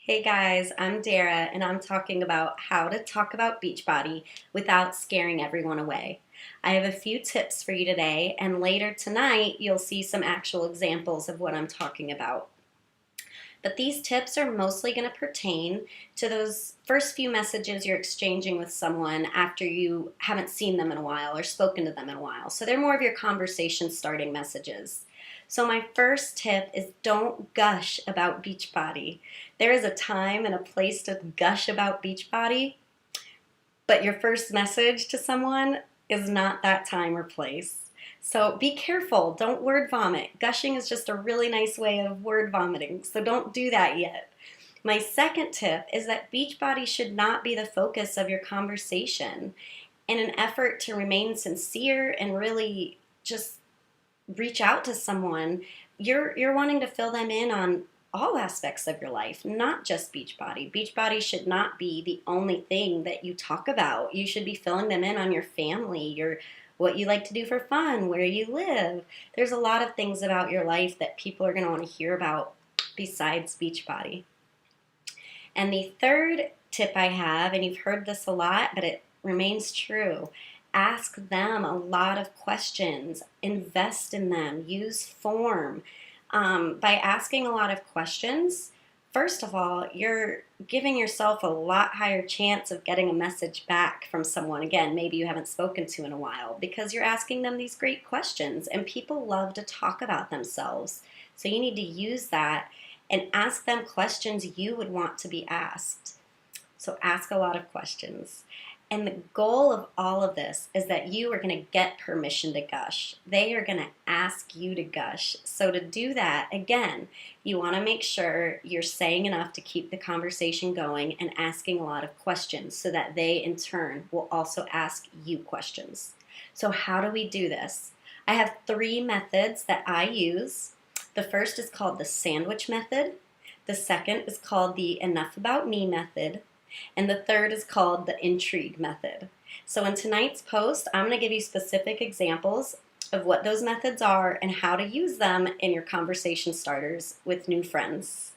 Hey guys, I'm Dara and I'm talking about how to talk about Beachbody without scaring everyone away. I have a few tips for you today, and later tonight you'll see some actual examples of what I'm talking about. But these tips are mostly going to pertain to those first few messages you're exchanging with someone after you haven't seen them in a while or spoken to them in a while. So they're more of your conversation starting messages. So my first tip is don't gush about Beachbody. There is a time and a place to gush about Beachbody, but your first message to someone is not that time or place. So be careful. Don't word vomit. Gushing is just a really nice way of word vomiting, so don't do that yet. My second tip is that Beachbody should not be the focus of your conversation. In an effort to remain sincere and really just reach out to someone, you're wanting to fill them in on all aspects of your life, not just Beachbody. Beachbody should not be the only thing that you talk about. You should be filling them in on your family, your what you like to do for fun, where you live. There's a lot of things about your life that people are going to want to hear about besides Beachbody. And the third tip I have, and you've heard this a lot, but it remains true, ask them a lot of questions, invest in them, use form. By asking a lot of questions, first of all, you're giving yourself a lot higher chance of getting a message back from someone, again, maybe you haven't spoken to in a while, because you're asking them these great questions, and people love to talk about themselves. So you need to use that and ask them questions you would want to be asked. So ask a lot of questions. And the goal of all of this is that you are going to get permission to gush. They are going to ask you to gush. So to do that, again, you want to make sure you're saying enough to keep the conversation going and asking a lot of questions so that they, in turn, will also ask you questions. So how do we do this? I have 3 methods that I use. The first is called the sandwich method. The second is called the enough about me method. And the third is called the intrigue method. So in tonight's post, I'm going to give you specific examples of what those methods are and how to use them in your conversation starters with new friends.